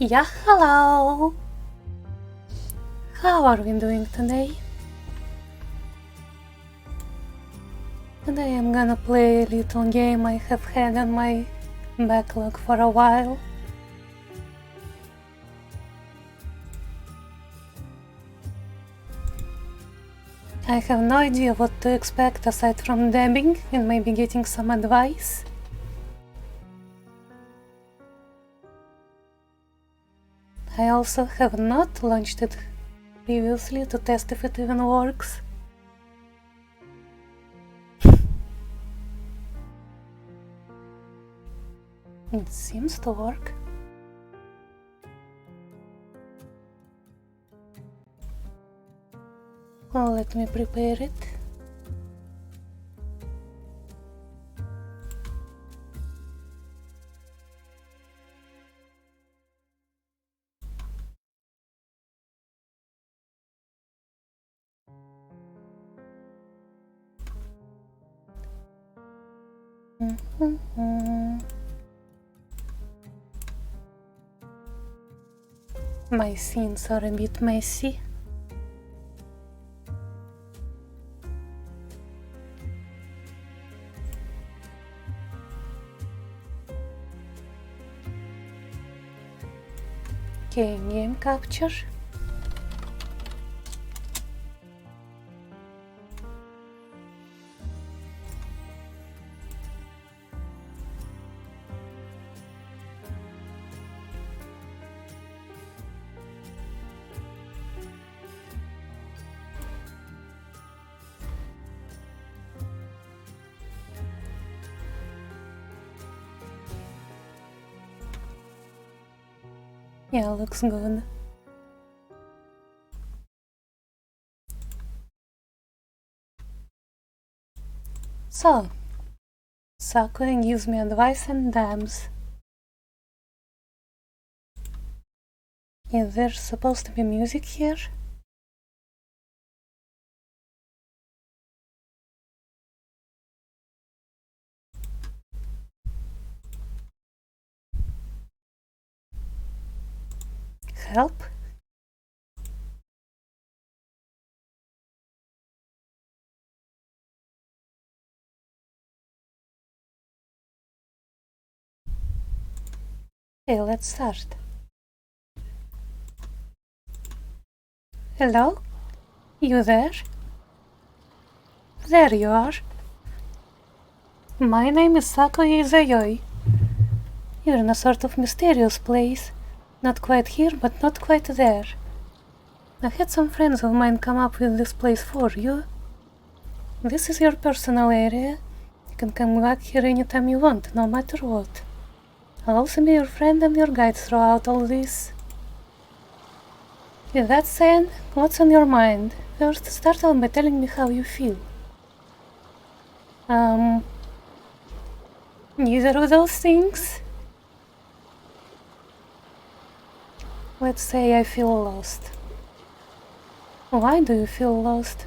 Yeah, hello! How are we doing today? Today I'm gonna play a little game I have had on my backlog for a while. I have no idea what to expect aside from dabbing and maybe getting some advice. I also have not launched it previously to test if it even works. It seems to work. Well, let me prepare it. My scenes are a bit messy. Okay, game capture. Yeah, looks good. So, Sakuya gives me advice and dabs. Is there supposed to be music here? Help? Okay, let's start. Hello? You there? There you are. My name is Sakuya Touhou. You're in a sort of mysterious place. Not quite here, but not quite there. I had some friends of mine come up with this place for you. This is your personal area. You can come back here anytime you want, no matter what. I'll also be your friend and your guide throughout all this. With that said, what's on your mind? First, start out by telling me how you feel. Neither of those things? Let's say I feel lost. Why do you feel lost?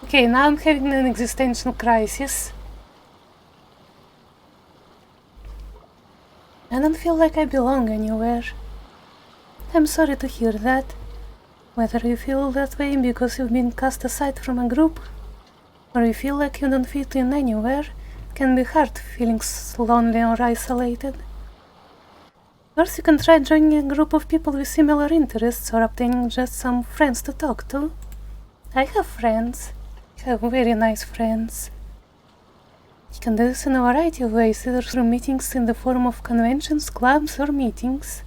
Okay, now I'm having an existential crisis. I don't feel like I belong anywhere. I'm sorry to hear that. Whether you feel that way because you've been cast aside from a group, or you feel like you don't fit in anywhere, it can be hard feeling lonely or isolated. First, you can try joining a group of people with similar interests or obtaining just some friends to talk to. I have friends. I have very nice friends. You can do this in a variety of ways, either through meetings in the form of conventions, clubs, or meetings.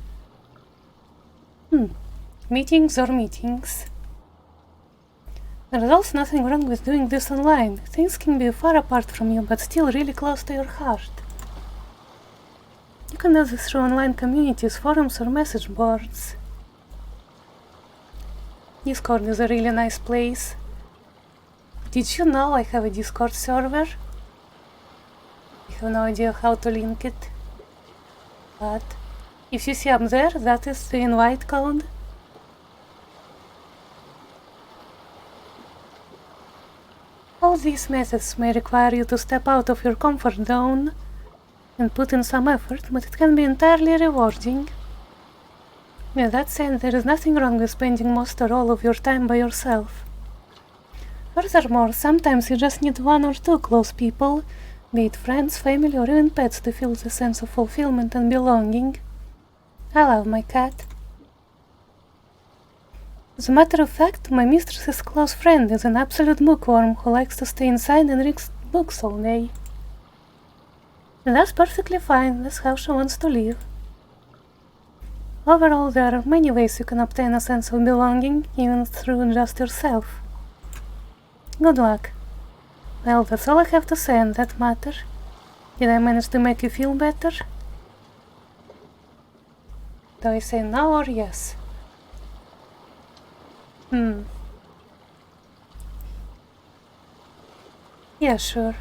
Meetings or meetings. There's also nothing wrong with doing this online. Things can be far apart from you, but still really close to your heart. You can do this through online communities, forums, or message boards. Discord is a really nice place. Did you know I have a Discord server? I have no idea how to link it. But if you see up there, that is the invite code. All these methods may require you to step out of your comfort zone, and put in some effort, but it can be entirely rewarding. With that said, there is nothing wrong with spending most or all of your time by yourself. Furthermore, sometimes you just need one or two close people, be it friends, family, or even pets, to feel the sense of fulfillment and belonging. I love my cat. As a matter of fact, my mistress's close friend is an absolute bookworm who likes to stay inside and read books all day. And that's perfectly fine, that's how she wants to live. Overall, there are many ways you can obtain a sense of belonging, even through just yourself. Good luck. Well, that's all I have to say on that matter. Did I manage to make you feel better? Do I say no or yes? Yeah, sure.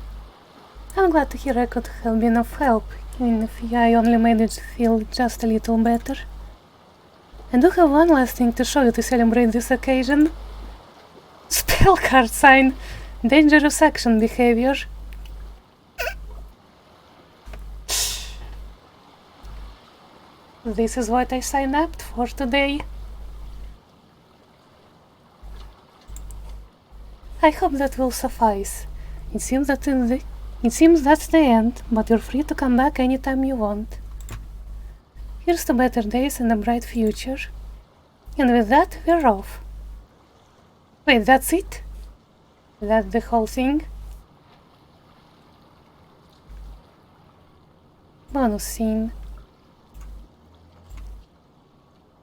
I'm glad to hear I could have been of help, even if I only made it feel just a little better. I do have one last thing to show you to celebrate this occasion. Spell card sign. Dangerous action behavior. This is what I signed up for today. I hope that will suffice. It seems that's the end, but you're free to come back anytime you want. Here's to better days and a bright future. And with that, we're off. Wait, that's it? That's the whole thing? Bonus scene.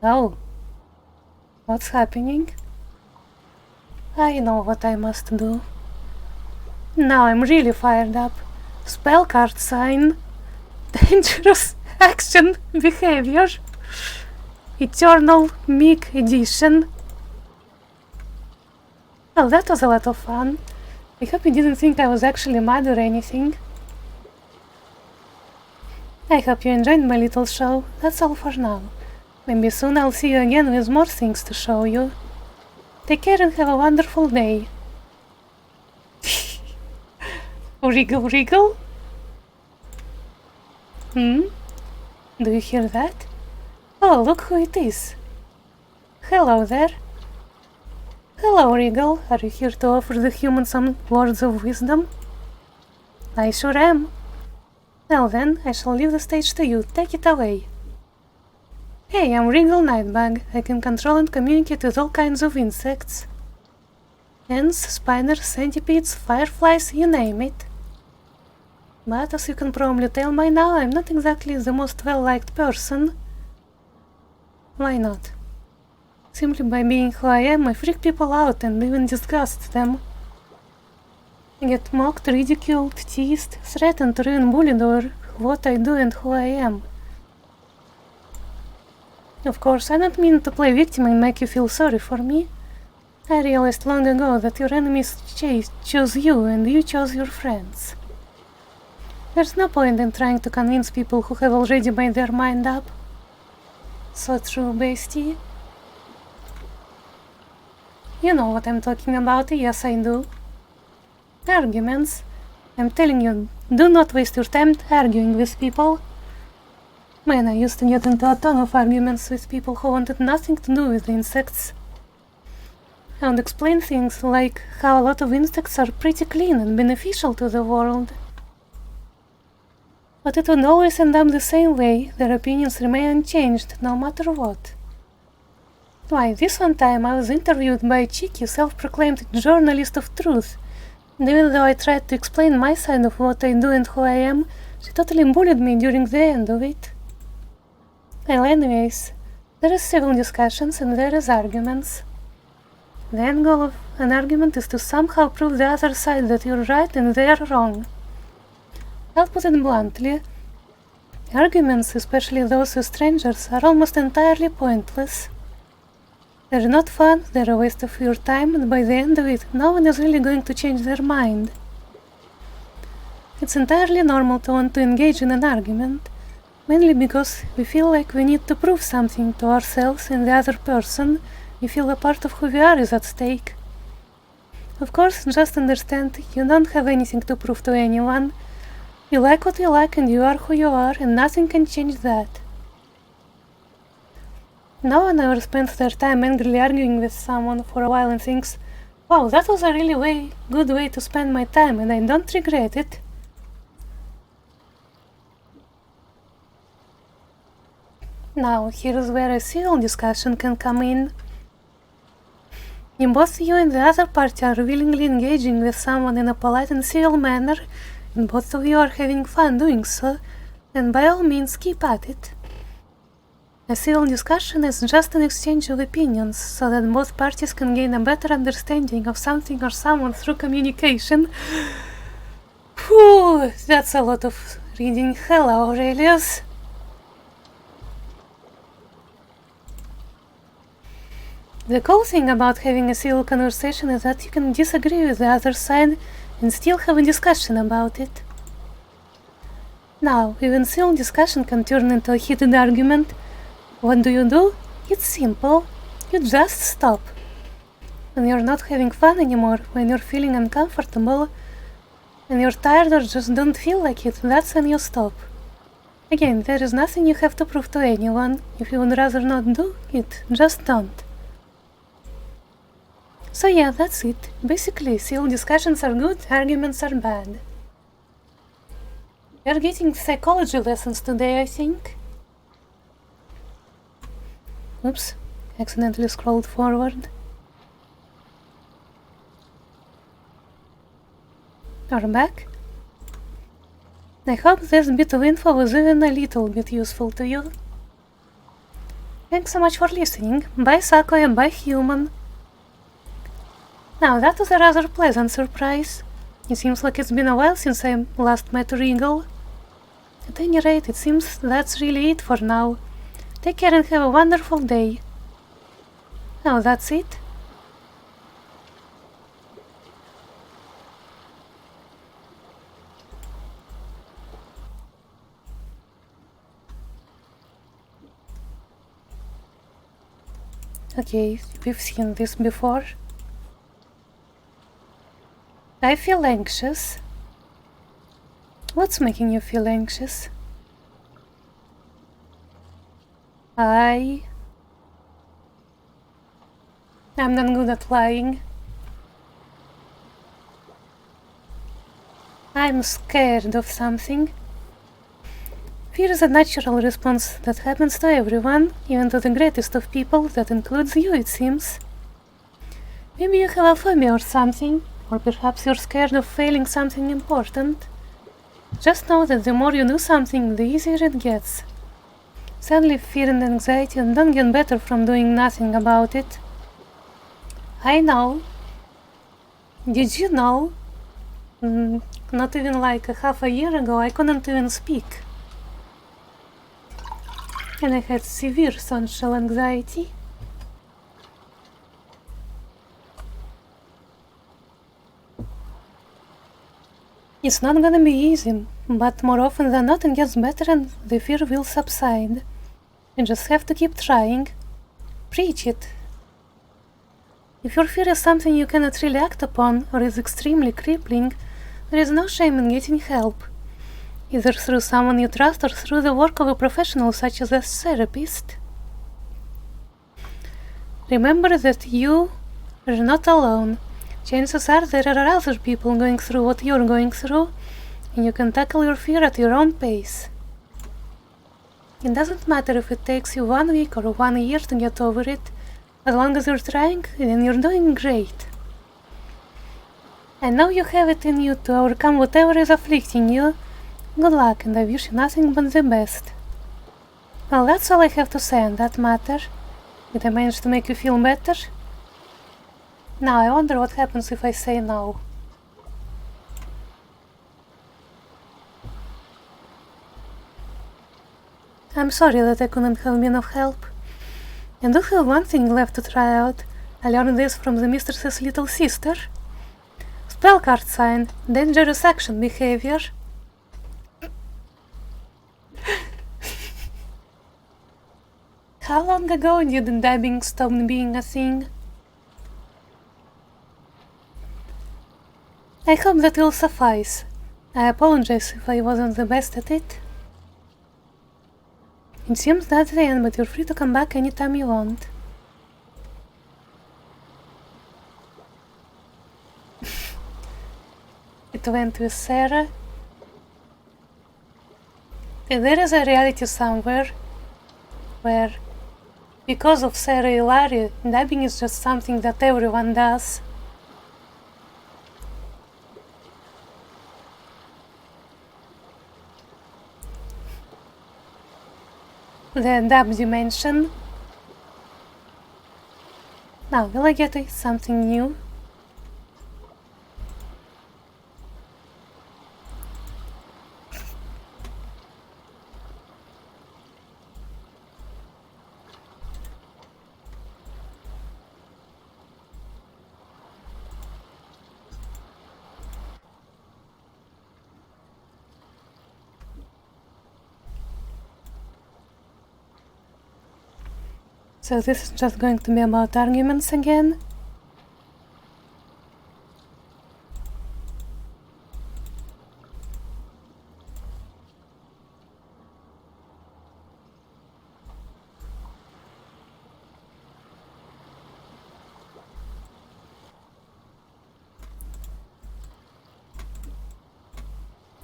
Oh. What's happening? I know what I must do. Now I'm really fired up. Spell card sign. Dangerous action behavior. Eternal Meek Edition. Well, that was a lot of fun. I hope you didn't think I was actually mad or anything. I hope you enjoyed my little show. That's all for now. Maybe soon I'll see you again with more things to show you. Take care and have a wonderful day. Wriggle, wriggle? Do you hear that? Oh, look who it is. Hello there. Hello, Wriggle. Are you here to offer the humans some words of wisdom? I sure am. Well then, I shall leave the stage to you. Take it away. Hey, I'm Wriggle Nightbug. I can control and communicate with all kinds of insects. Ants, spiders, centipedes, fireflies, you name it. But as you can probably tell by now, I'm not exactly the most well-liked person. Why not? Simply by being who I am, I freak people out and even disgust them. I get mocked, ridiculed, teased, threatened or even bullied over what I do and who I am. Of course, I don't mean to play victim and make you feel sorry for me. I realized long ago that your enemies chose you and you chose your friends. There's no point in trying to convince people who have already made their mind up. So true, bestie. You know what I'm talking about, yes I do. Arguments. I'm telling you, do not waste your time arguing with people. Man, I used to get into a ton of arguments with people who wanted nothing to do with insects. I would explain things like how a lot of insects are pretty clean and beneficial to the world. But it would always end up the same way, their opinions remain unchanged, no matter what. Why, this one time I was interviewed by a cheeky, self-proclaimed journalist of truth, and even though I tried to explain my side of what I do and who I am, she totally bullied me during the end of it. Well, anyways, there is civil discussions and there is arguments. The end goal of an argument is to somehow prove the other side that you're right and they're wrong. I'll put it bluntly. Arguments, especially those with strangers, are almost entirely pointless. They're not fun, they're a waste of your time, and by the end of it, no one is really going to change their mind. It's entirely normal to want to engage in an argument, mainly because we feel like we need to prove something to ourselves and the other person. We feel a part of who we are is at stake. Of course, just understand, you don't have anything to prove to anyone. You like what you like and you are who you are, and nothing can change that. No one ever spends their time angrily arguing with someone for a while and thinks, wow, that was a really good way to spend my time and I don't regret it. Now, here's where a civil discussion can come in. If both you and the other party are willingly engaging with someone in a polite and civil manner, and both of you are having fun doing so, then by all means keep at it. A civil discussion is just an exchange of opinions, so that both parties can gain a better understanding of something or someone through communication. Whew, that's a lot of reading. Hello, Aurelius. The cool thing about having a civil conversation is that you can disagree with the other side and still have a discussion about it. Now, even civil discussion can turn into a heated argument. What do? It's simple. You just stop. When you're not having fun anymore, when you're feeling uncomfortable, when you're tired or just don't feel like it, that's when you stop. Again, there is nothing you have to prove to anyone. If you would rather not do it, just don't. So yeah, that's it. Basically, civil discussions are good, arguments are bad. We're getting psychology lessons today, I think. Oops, accidentally scrolled forward. We're back. I hope this bit of info was even a little bit useful to you. Thanks so much for listening. Bye Sakuya, bye human. Now that was a rather pleasant surprise. It seems like it's been a while since I last met Regal. At any rate, it seems that's really it for now. Take care and have a wonderful day. Now that's it. Okay, we've seen this before. I feel anxious. What's making you feel anxious? I'm not good at lying. I'm scared of something. Fear is a natural response that happens to everyone, even to the greatest of people, that includes you, it seems. Maybe you have a phobia or something, or perhaps you're scared of failing something important. Just know that the more you do something, the easier it gets. Sadly, fear and anxiety don't get better from doing nothing about it. I know. Did you know? Not even like a half a year ago, I couldn't even speak. And I had severe social anxiety. It's not gonna be easy, but more often than not it gets better and the fear will subside. You just have to keep trying. Preach it. If your fear is something you cannot really act upon or is extremely crippling, there is no shame in getting help, either through someone you trust or through the work of a professional such as a therapist. Remember that you are not alone. Chances are there are other people going through what you're going through, and you can tackle your fear at your own pace. It doesn't matter if it takes you 1 week or 1 year to get over it. As long as you're trying, then you're doing great. I know you have it in you to overcome whatever is afflicting you. Good luck, and I wish you nothing but the best. Well, that's all I have to say on that matter. Did I manage to make you feel better? Now I wonder what happens if I say no. I'm sorry that I couldn't have been of help. I do have one thing left to try out. I learned this from the mistress's little sister. Spell card sign, dangerous action behavior. How long ago did dabbing stop being a thing? I hope that will suffice. I apologize if I wasn't the best at it. It seems that's the end, but you're free to come back anytime you want. It went with Sarah. There is a reality somewhere where, because of Sarah Ilari, dubbing is just something that everyone does. The dub dimension. Now, will I get something new? So this is just going to be about arguments again.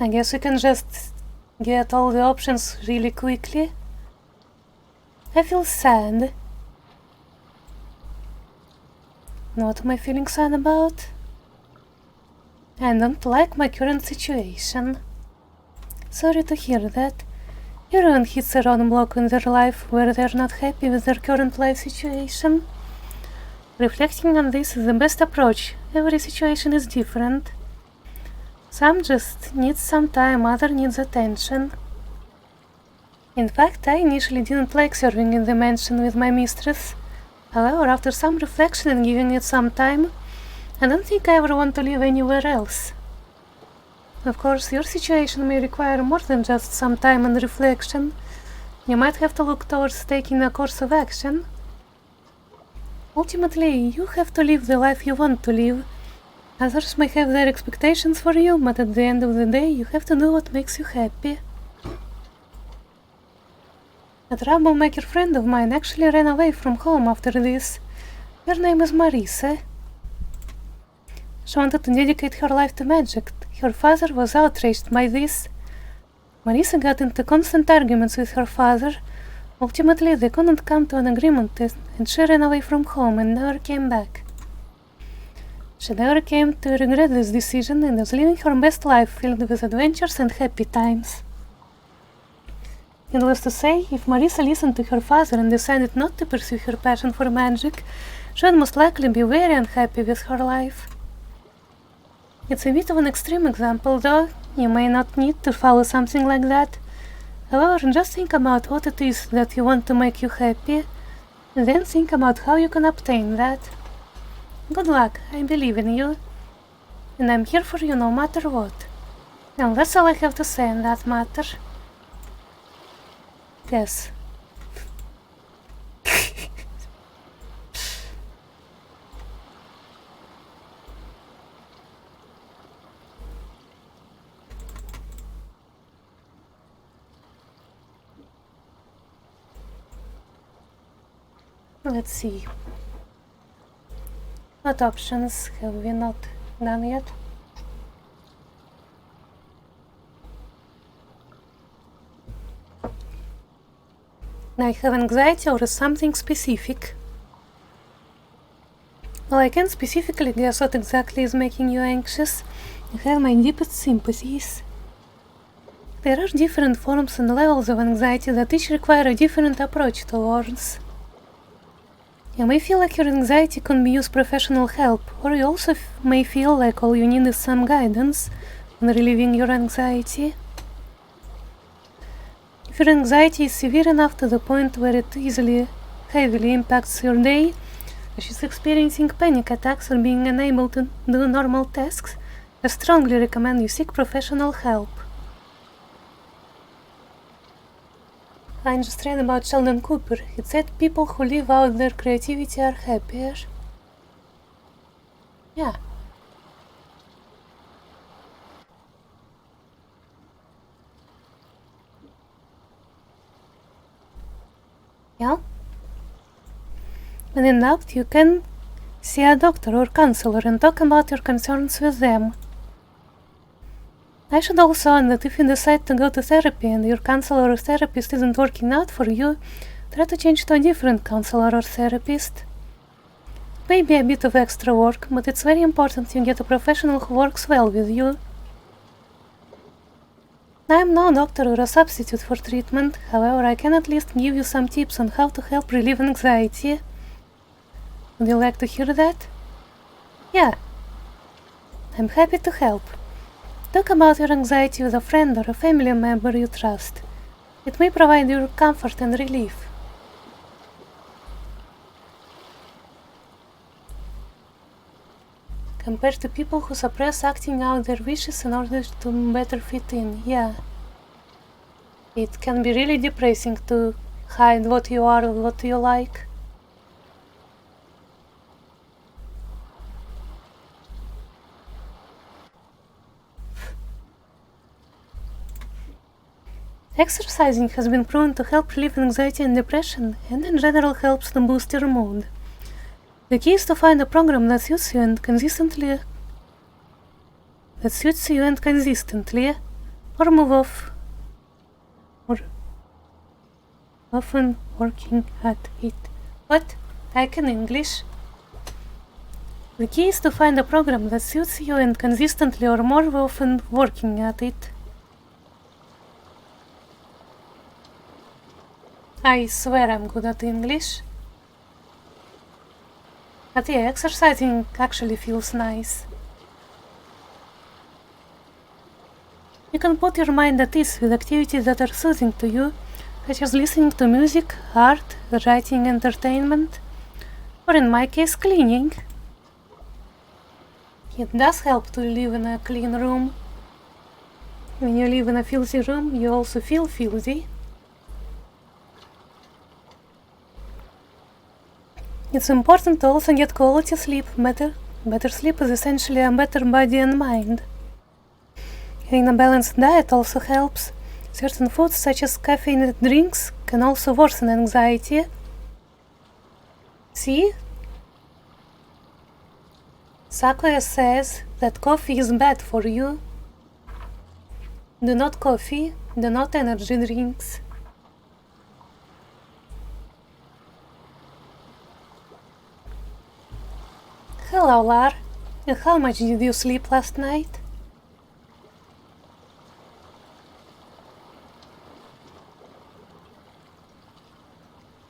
I guess we can just get all the options really quickly. I feel sad. What am I feeling sad about? I don't like my current situation. Sorry to hear that. Everyone hits a roadblock in their life where they're not happy with their current life situation. Reflecting on this is the best approach. Every situation is different. Some just need some time, other needs attention. In fact, I initially didn't like serving in the mansion with my mistress. However, after some reflection and giving it some time, I don't think I ever want to live anywhere else. Of course, your situation may require more than just some time and reflection. You might have to look towards taking a course of action. Ultimately, you have to live the life you want to live. Others may have their expectations for you, but at the end of the day, you have to do what makes you happy. A troublemaker friend of mine actually ran away from home after this. Her name is Marisa. She wanted to dedicate her life to magic. Her father was outraged by this. Marisa got into constant arguments with her father. Ultimately, they couldn't come to an agreement, and she ran away from home and never came back. She never came to regret this decision and is living her best life filled with adventures and happy times. Needless to say, if Marisa listened to her father and decided not to pursue her passion for magic, she would most likely be very unhappy with her life. It's a bit of an extreme example, though. You may not need to follow something like that. However, just think about what it is that you want to make you happy, and then think about how you can obtain that. Good luck, I believe in you, and I'm here for you no matter what. Now that's all I have to say on that matter. Yes. Let's see. What options have we not done yet? I have anxiety over something specific. Well, I can't specifically guess what exactly is making you anxious. You have my deepest sympathies. There are different forms and levels of anxiety that each require a different approach towards. You may feel like your anxiety can be used professional help, or you also may feel like all you need is some guidance on relieving your anxiety. If your anxiety is severe enough to the point where it heavily impacts your day, such as experiencing panic attacks or being unable to do normal tasks, I strongly recommend you seek professional help. I just read about Sheldon Cooper. It said people who live out their creativity are happier. Yeah. Yeah? When in doubt, you can see a doctor or counselor and talk about your concerns with them. I should also add that if you decide to go to therapy and your counselor or therapist isn't working out for you, try to change to a different counselor or therapist. It may be a bit of extra work, but it's very important you get a professional who works well with you. I am no doctor or a substitute for treatment, however I can at least give you some tips on how to help relieve anxiety. Would you like to hear that? Yeah. I'm happy to help. Talk about your anxiety with a friend or a family member you trust. It may provide you comfort and relief. Compared to people who suppress acting out their wishes in order to better fit in, yeah. It can be really depressing to hide what you are or what you like. Exercising has been proven to help relieve anxiety and depression, and in general helps to boost your mood. The key is to find a program that suits you and consistently, or move off, or often working at it. What? I can English. The key is to find a program that suits you and consistently or more often working at it. I swear I'm good at English. But yeah, exercising actually feels nice. You can put your mind at ease with activities that are soothing to you, such as listening to music, art, writing, entertainment, or in my case, cleaning. It does help to live in a clean room. When you live in a filthy room, you also feel filthy. It's important to also get quality sleep. Better sleep is essentially a better body and mind. Having a balanced diet also helps. Certain foods, such as caffeinated drinks, can also worsen anxiety. See? Sakuya says that coffee is bad for you. Do not coffee, do not energy drinks. Hello, Lar. And how much did you sleep last night?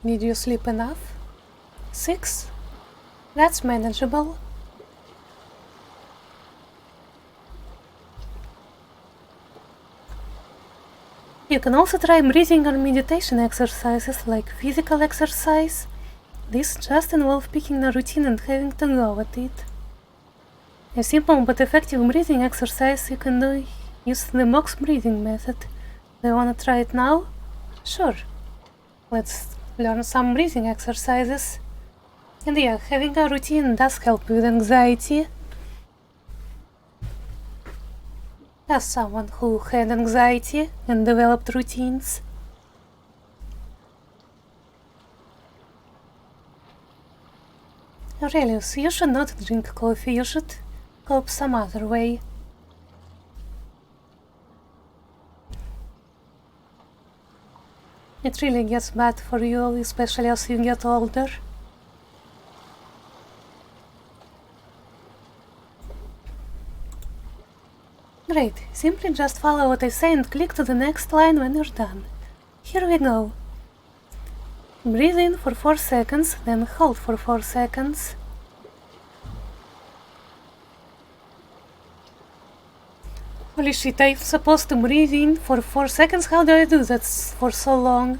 Did you sleep enough? 6? That's manageable. You can also try breathing or meditation exercises like physical exercise. These just involve picking a routine and having to go at it. A simple but effective breathing exercise you can do is the box breathing method. Do you want to try it now? Sure. Let's learn some breathing exercises. And yeah, having a routine does help with anxiety. As someone who had anxiety and developed routines. Aurelius, you should not drink coffee, you should cope some other way. It really gets bad for you, especially as you get older. Great, simply just follow what I say and click to the next line when you're done. Here we go. Breathe in for 4 seconds, then hold for 4 seconds. Holy shit, I'm supposed to breathe in for 4 seconds? How do I do that for so long?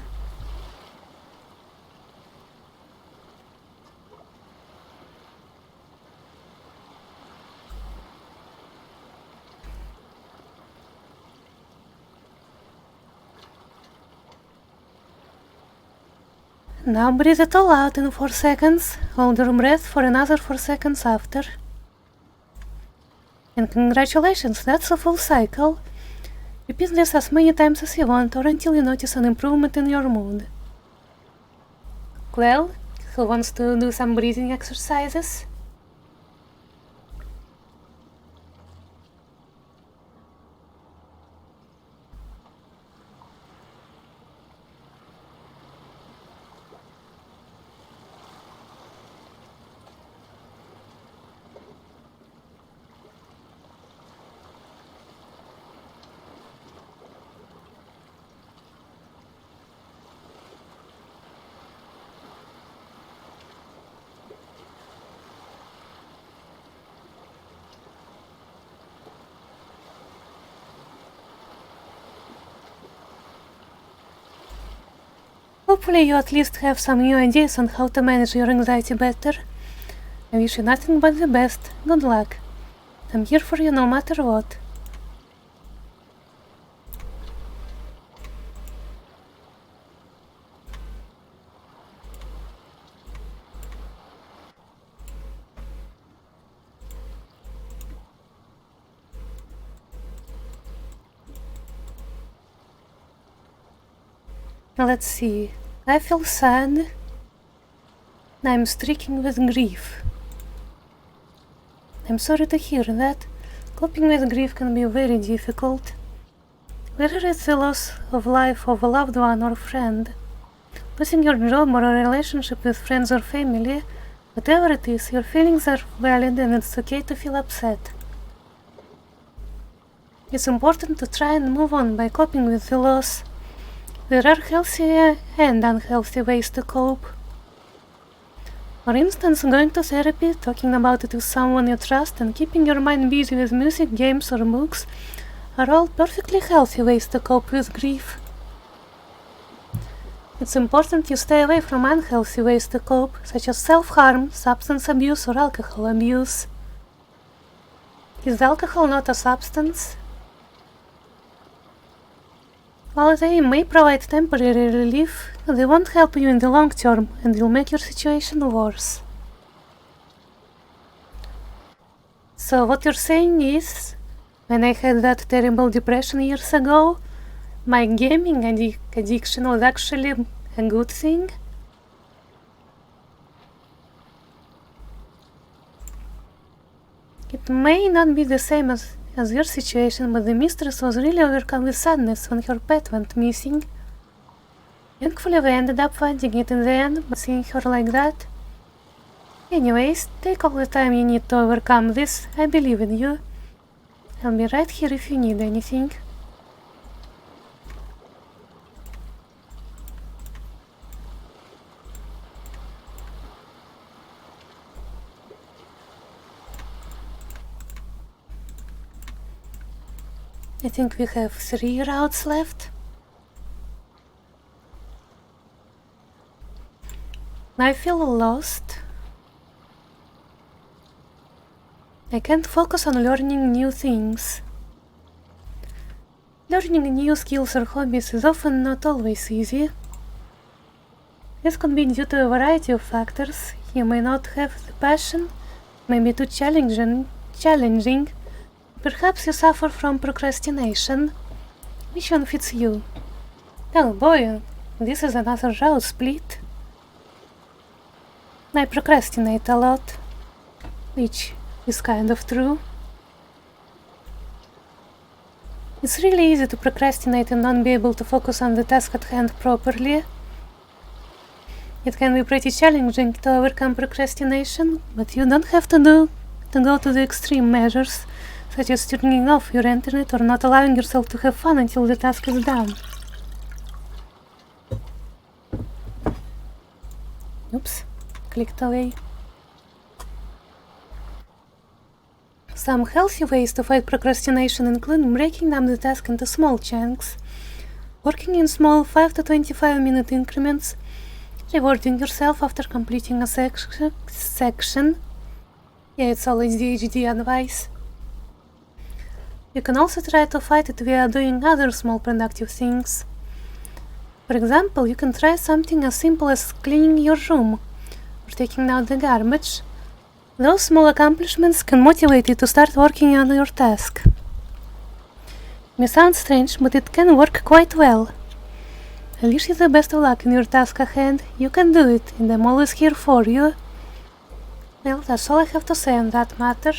Now breathe it all out in 4 seconds. Hold your breath for another 4 seconds after. And congratulations, that's a full cycle. Repeat this as many times as you want or until you notice an improvement in your mood. Well, who wants to do some breathing exercises? Hopefully you at least have some new ideas on how to manage your anxiety better. I wish you nothing but the best. Good luck. I'm here for you no matter what. Let's see. I feel sad. I'm stricken with grief. I'm sorry to hear that. Coping with grief can be very difficult. Whether it's the loss of life of a loved one or friend, losing your job or a relationship with friends or family, whatever it is, your feelings are valid and it's okay to feel upset. It's important to try and move on by coping with the loss. There are healthy and unhealthy ways to cope. For instance, going to therapy, talking about it with someone you trust, and keeping your mind busy with music, games, or books are all perfectly healthy ways to cope with grief. It's important you stay away from unhealthy ways to cope, such as self-harm, substance abuse, or alcohol abuse. Is alcohol not a substance? While they may provide temporary relief, they won't help you in the long term and will make your situation worse. So what you're saying is, when I had that terrible depression years ago, my gaming addiction was actually a good thing? It may not be the same as your situation, but the mistress was really overcome with sadness when her pet went missing. Thankfully we ended up finding it in the end, but seeing her like that... Anyways, take all the time you need to overcome this. I believe in you. I'll be right here if you need anything. I think we have 3 routes left. I feel lost. I can't focus on learning new things. Learning new skills or hobbies is often not always easy. This could be due to a variety of factors. You may not have the passion, may be too challenging. Perhaps you suffer from procrastination. Which one fits you? Oh boy, this is another route split. I procrastinate a lot, which is kind of true. It's really easy to procrastinate and not be able to focus on the task at hand properly. It can be pretty challenging to overcome procrastination, but you don't have to go to the extreme measures, such as turning off your internet or not allowing yourself to have fun until the task is done. Oops, clicked away. Some healthy ways to fight procrastination include breaking down the task into small chunks, working in small 5 to 25 minute increments, rewarding yourself after completing a section. Yeah, it's all ADHD advice. You can also try to fight it via doing other small productive things. For example, you can try something as simple as cleaning your room or taking out the garbage. Those small accomplishments can motivate you to start working on your task. It may sound strange, but it can work quite well. I wish you the best of luck in your task ahead. You can do it, and I'm always here for you. Well, that's all I have to say on that matter.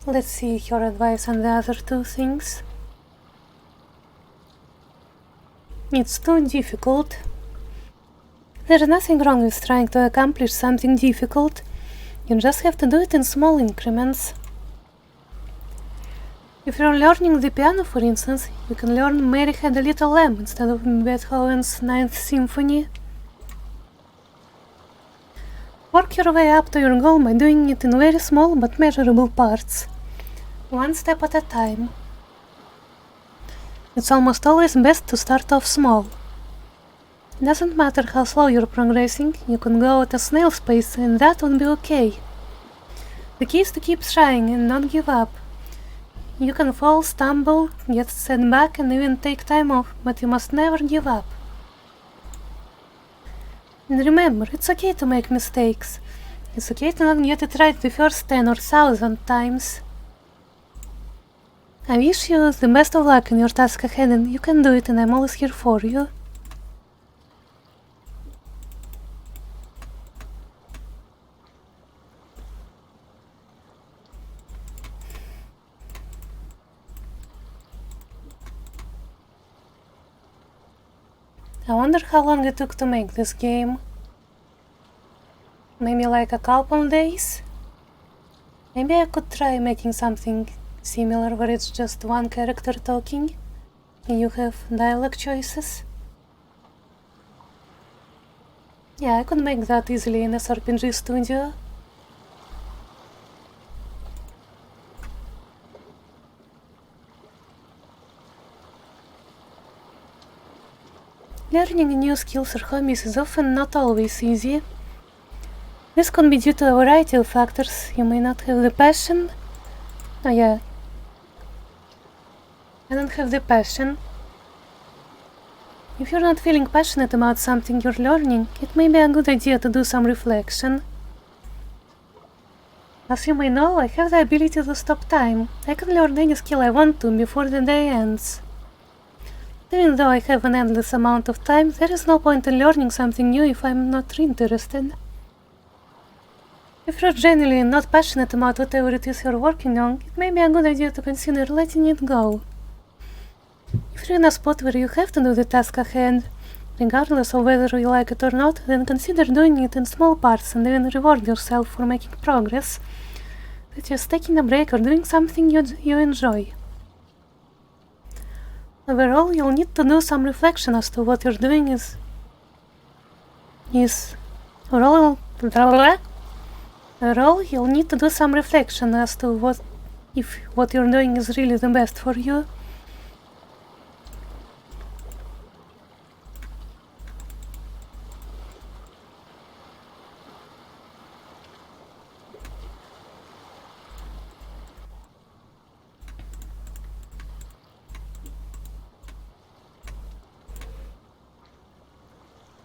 Let's see her advice on the other two things. It's too difficult. There's nothing wrong with trying to accomplish something difficult. You just have to do it in small increments. If you're learning the piano, for instance, you can learn Mary Had a Little Lamb instead of Beethoven's Ninth Symphony. Work your way up to your goal by doing it in very small but measurable parts, one step at a time. It's almost always best to start off small. It doesn't matter how slow you're progressing, you can go at a snail's pace and that would be okay. The key is to keep trying and not give up. You can fall, stumble, get set back and even take time off, but you must never give up. And remember, it's okay to make mistakes. It's okay to not get it right the first 10 or 1,000 times. I wish you the best of luck in your task ahead, and you can do it, and I'm always here for you. I wonder how long it took to make this game. Maybe like a couple days? Maybe I could try making something similar where it's just one character talking and you have dialogue choices. Yeah, I could make that easily in SRPG Studio. Learning new skills or hobbies is often not always easy. This could be due to a variety of factors. You may not have the passion. Oh yeah, I don't have the passion. If you're not feeling passionate about something you're learning, it may be a good idea to do some reflection. As you may know, I have the ability to stop time. I can learn any skill I want to before the day ends. Even though I have an endless amount of time, there is no point in learning something new if I'm not interested. If you're genuinely not passionate about whatever it is you're working on, it may be a good idea to consider letting it go. If you're in a spot where you have to do the task ahead, regardless of whether you like it or not, then consider doing it in small parts and then reward yourself for making progress, such as taking a break or doing something you enjoy. Overall, you'll need to do some reflection as to what you're doing Overall, you'll need to do some reflection as to what you're doing is really the best for you.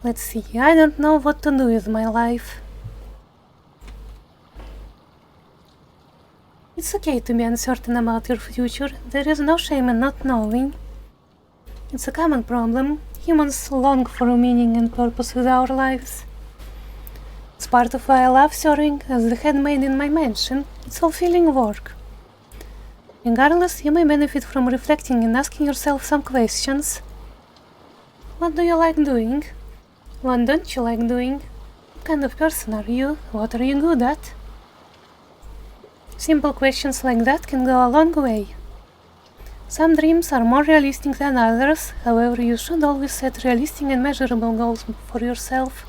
Let's see, I don't know what to do with my life. It's okay to be uncertain about your future. There is no shame in not knowing. It's a common problem. Humans long for meaning and purpose with our lives. It's part of why I love serving as the headmaid in my mansion. It's fulfilling work. Regardless, you may benefit from reflecting and asking yourself some questions. What do you like doing? What don't you like doing? What kind of person are you? What are you good at? Simple questions like that can go a long way. Some dreams are more realistic than others, however you should always set realistic and measurable goals for yourself.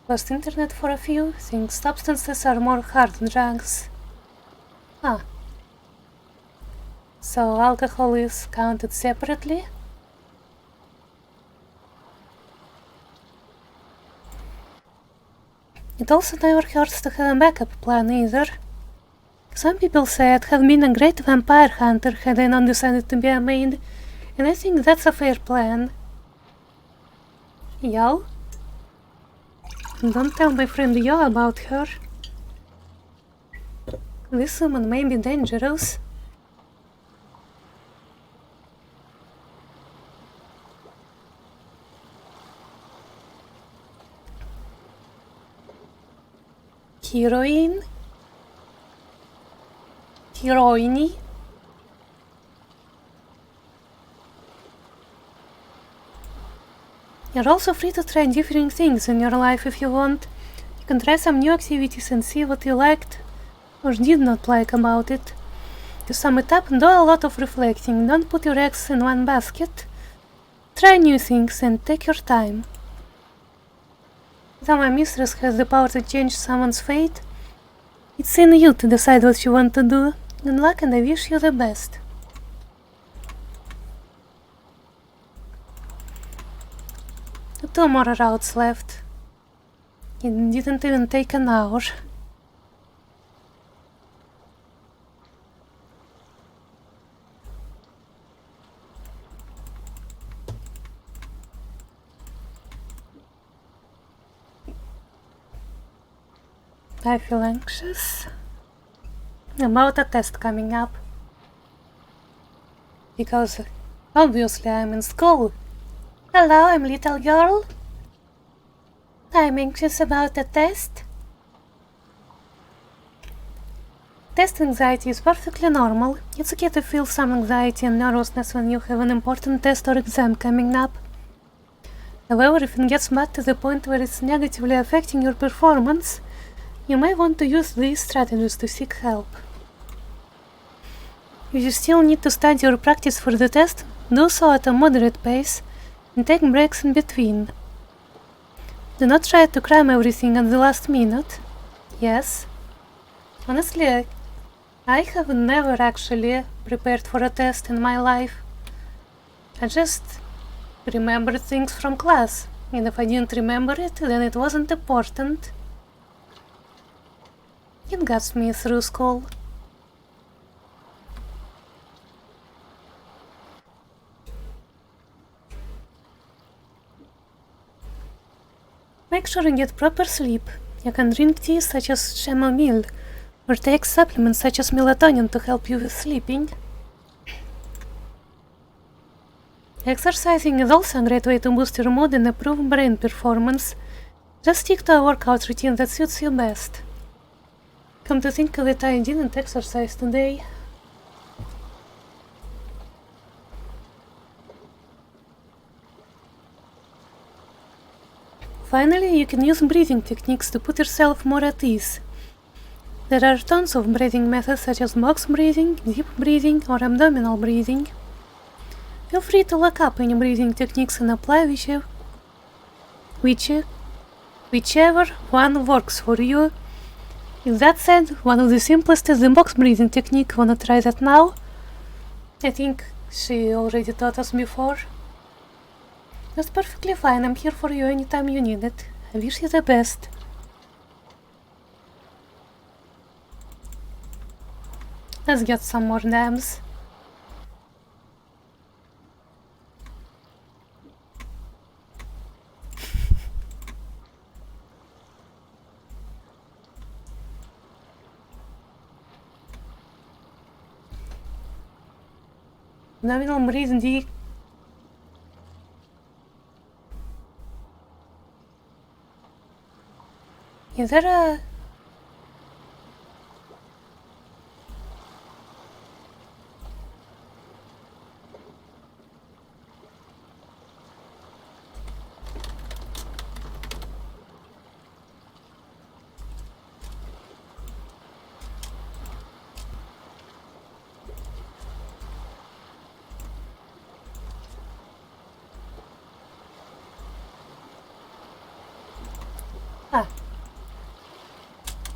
Lost internet for a few, think substances are more hard drugs. So alcohol is counted separately? It also never hurts to have a backup plan either. Some people say I'd have been a great vampire hunter had I not decided to be a maid, and I think that's a fair plan. Yo? Don't tell my friend Yo about her. This woman may be dangerous. Heroine? Heroine? You're also free to try different things in your life if you want. You can try some new activities and see what you liked or did not like about it. To sum it up, do a lot of reflecting, don't put your eggs in one basket. Try new things and take your time. Though my mistress has the power to change someone's fate, it's in you to decide what you want to do. Good luck and I wish you the best. Two more routes left. It didn't even take an hour. I feel anxious about a test coming up. Because obviously I'm in school. Hello, I'm little girl. I'm anxious about the test. Test anxiety is perfectly normal. It's okay to feel some anxiety and nervousness when you have an important test or exam coming up. However, if it gets bad to the point where it's negatively affecting your performance, you may want to use these strategies to seek help. If you still need to study or practice for the test, do so at a moderate pace and take breaks in between. Do not try to cram everything at the last minute. Yes. Honestly, I have never actually prepared for a test in my life. I just remembered things from class, and if I didn't remember it, then it wasn't important. It got me through school. Make sure you get proper sleep. You can drink tea such as chamomile, or take supplements such as melatonin to help you with sleeping. Exercising is also a great way to boost your mood and improve brain performance. Just stick to a workout routine that suits you best. Come to think of it, I didn't exercise today. Finally, you can use breathing techniques to put yourself more at ease. There are tons of breathing methods such as box breathing, deep breathing, or abdominal breathing. Feel free to look up any breathing techniques and apply whichever one works for you. With that said, one of the simplest is the box breathing technique. Wanna try that now? I think she already taught us before. That's perfectly fine, I'm here for you anytime you need it. I wish you the best. Let's get some more dabs. Abdominal breathing. Is there a...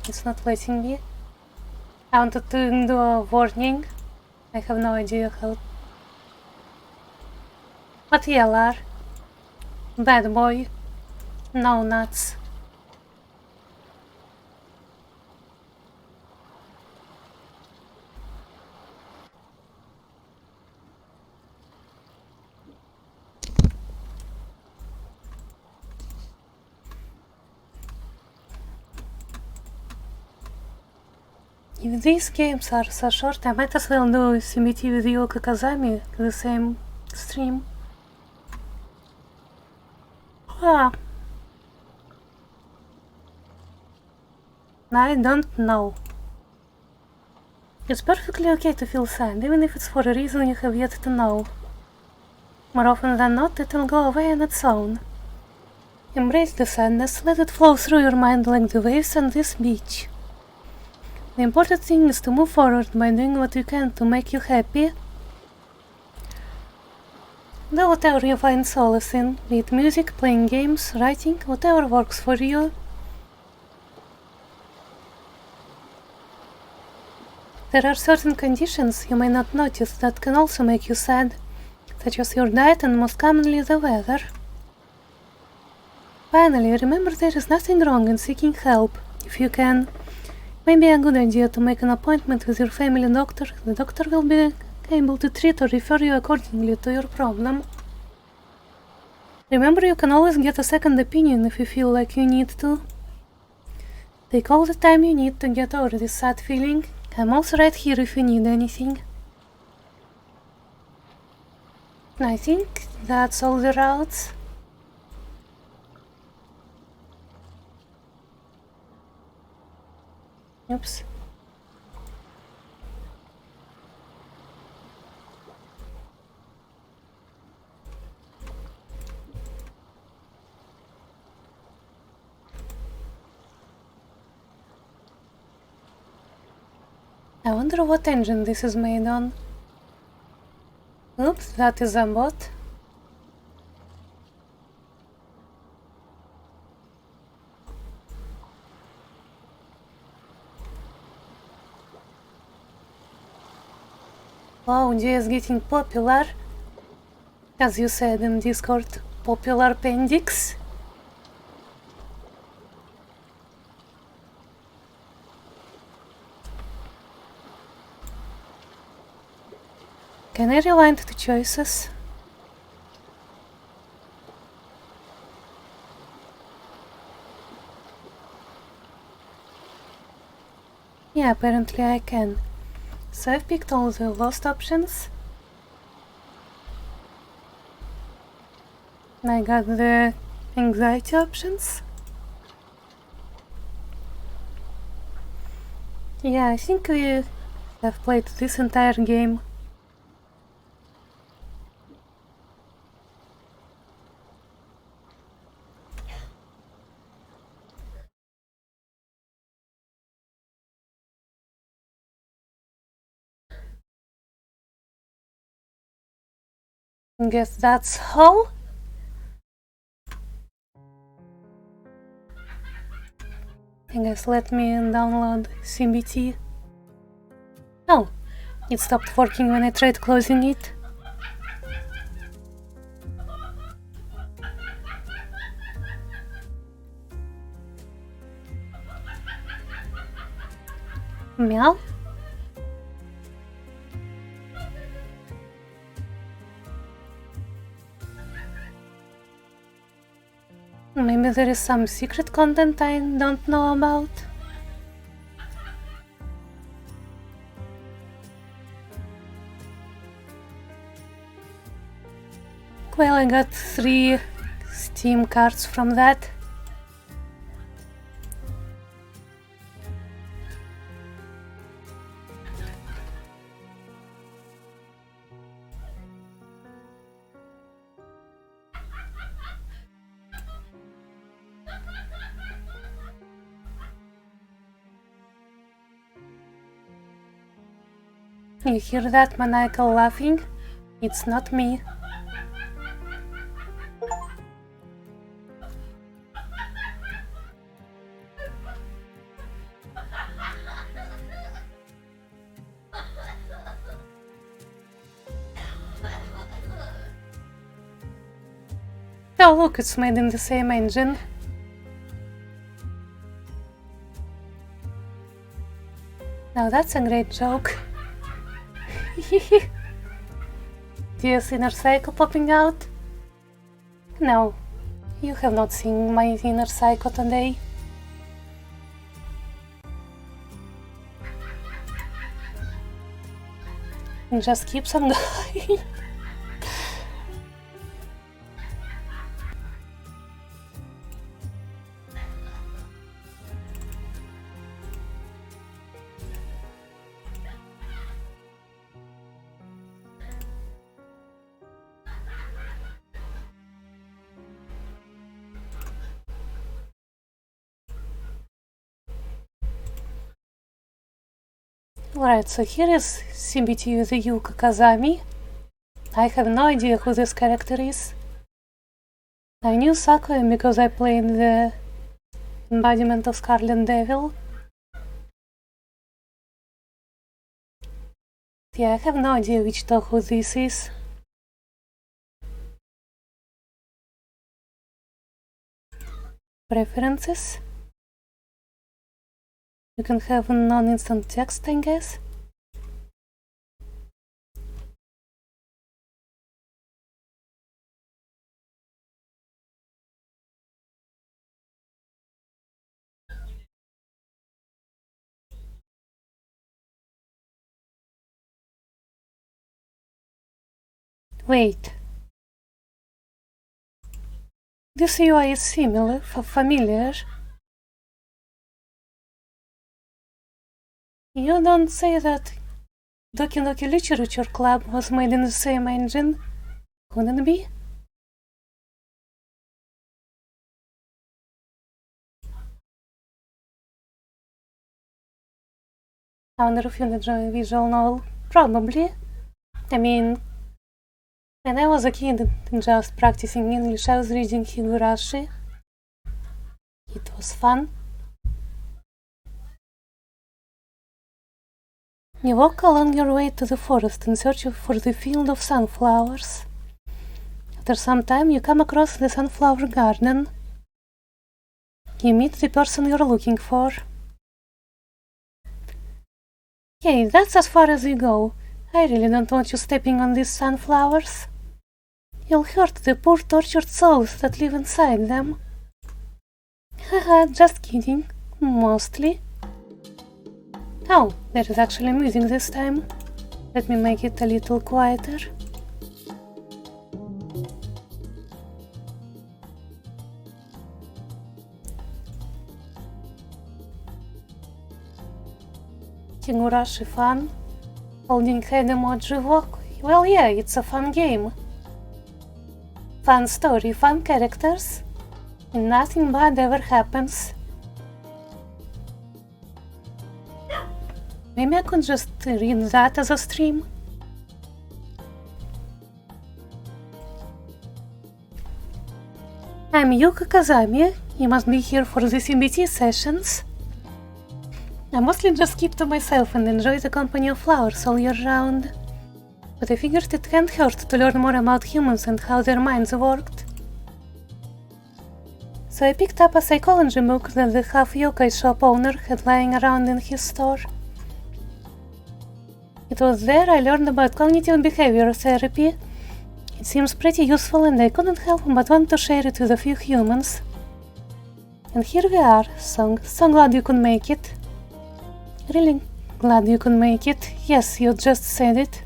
It's not letting me. I wanted to do a warning. I have no idea how. But YLR. Bad boy. No nuts. If these games are so short, I might as well do CBT with Yoko Kazami, the same stream. Ah. I don't know. It's perfectly okay to feel sad, even if it's for a reason you have yet to know. More often than not, it will go away on its own. Embrace the sadness, let it flow through your mind like the waves on this beach. The important thing is to move forward by doing what you can to make you happy. Do whatever you find solace in, be it music, playing games, writing, whatever works for you. There are certain conditions you may not notice that can also make you sad, such as your diet and most commonly the weather. Finally, remember there is nothing wrong in seeking help, if you can. It may be a good idea to make an appointment with your family doctor. The doctor will be able to treat or refer you accordingly to your problem. Remember, you can always get a second opinion if you feel like you need to. Take all the time you need to get over this sad feeling. I'm also right here if you need anything. I think that's all the routes. Oops. I wonder what engine this is made on. Oops, that is a bot. Wow, G is getting popular. As you said in Discord, popular appendix. Can I rewind to choices? Yeah, apparently I can. So I've picked all the lost options. I got the anxiety options. Yeah, I think we have played this entire game. Guess that's all. I guess let me download CBT. Oh, it stopped working when I tried closing it. Meow? Maybe there is some secret content I don't know about. Well, I got 3 Steam cards from that. You hear that maniacal laughing? It's not me. Oh look, it's made in the same engine. Now that's a great joke. Do you see inner cycle popping out? No, you have not seen my inner cycle today. and just keeps on going. Alright, so here is CBT with Yuka Kazami. I have no idea who this character is. I knew Sakuya because I played the embodiment of Scarlet Devil. Yeah, I have no idea which Touhou this is. Preferences. You can have non-instant text, I guess. Wait. This UI is similar, familiar. You don't say that Doki Doki Literature Club was made in the same engine, couldn't it be? I wonder if you enjoy visual novel. Probably. I mean, when I was a kid and just practicing English, I was reading Higurashi. It was fun. You walk along your way to the forest in search for the field of sunflowers. After some time, you come across the sunflower garden. You meet the person you're looking for. Hey, that's as far as you go. I really don't want you stepping on these sunflowers. You'll hurt the poor tortured souls that live inside them. Haha, just kidding. Mostly. Oh, there is actually music this time. Let me make it a little quieter. Higurashi fun? Holding head emoji walk? Well, yeah, it's a fun game. Fun story, fun characters, and nothing bad ever happens. Maybe I could just read that as a stream. I'm Yuka Kazami. You must be here for the CBT sessions. I mostly just keep to myself and enjoy the company of flowers all year round. But I figured it can't hurt to learn more about humans and how their minds worked. So I picked up a psychology book that the half-yokai shop owner had lying around in his store. It was there I learned about cognitive behavior therapy. It seems pretty useful and I couldn't help but want to share it with a few humans. And here we are, so glad you could make it. Really glad you could make it. Yes, you just said it.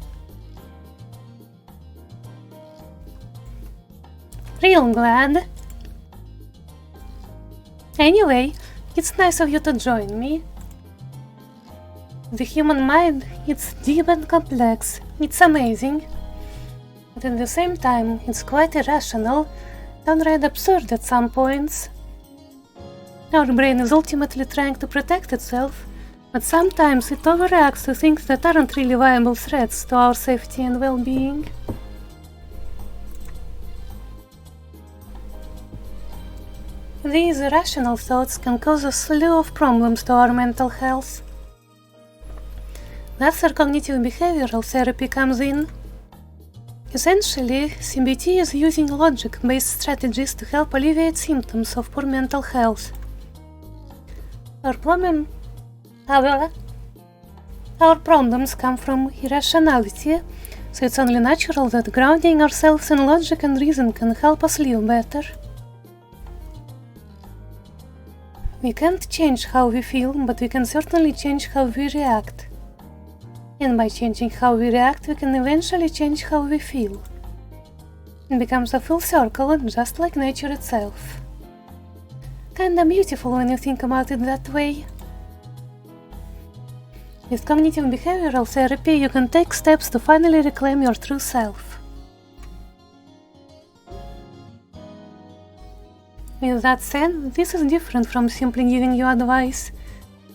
Real glad. Anyway, it's nice of you to join me. The human mind, it's deep and complex, it's amazing. But at the same time, it's quite irrational, downright absurd at some points. Our brain is ultimately trying to protect itself, but sometimes it overreacts to things that aren't really viable threats to our safety and well-being. These irrational thoughts can cause a slew of problems to our mental health. That's where cognitive behavioral therapy comes in. Essentially, CBT is using logic-based strategies to help alleviate symptoms of poor mental health. Our problems come from irrationality, so it's only natural that grounding ourselves in logic and reason can help us live better. We can't change how we feel, but we can certainly change how we react. And by changing how we react, we can eventually change how we feel. It becomes a full circle, just like nature itself. Kinda beautiful when you think about it that way. With cognitive behavioral therapy, you can take steps to finally reclaim your true self. With that said, this is different from simply giving you advice.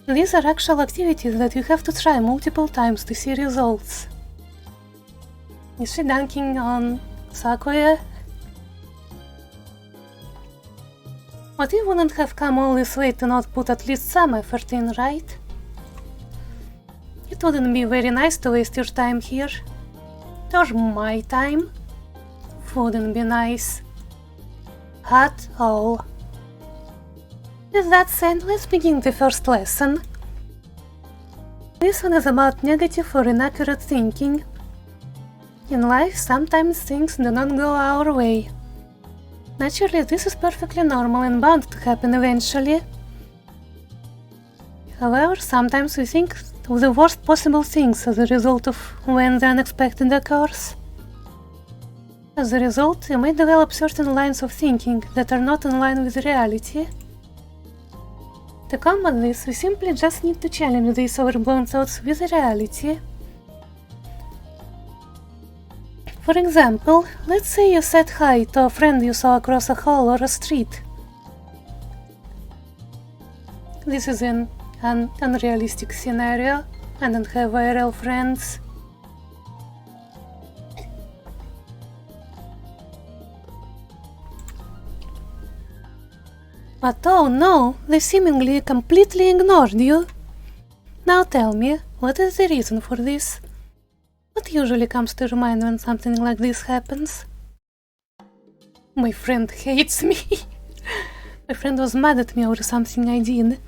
These are actual activities that you have to try multiple times to see results. Is she dunking on Sakuya? But you wouldn't have come all this way to not put at least some effort in, right? It wouldn't be very nice to waste your time here. Or my time. Wouldn't be nice. At all. With that said, let's begin the first lesson. This one is about negative or inaccurate thinking. In life, sometimes things do not go our way. Naturally, this is perfectly normal and bound to happen eventually. However, sometimes we think of the worst possible things as a result of when the unexpected occurs. As a result, you may develop certain lines of thinking that are not in line with reality. To combat this, we simply just need to challenge these overblown thoughts with reality. For example, let's say you said hi to a friend you saw across a hall or a street. This is an unrealistic scenario. I don't have IRL friends. But oh no, they seemingly completely ignored you. Now tell me, what is the reason for this? What usually comes to your mind when something like this happens? My friend hates me. My friend was mad at me over something I did.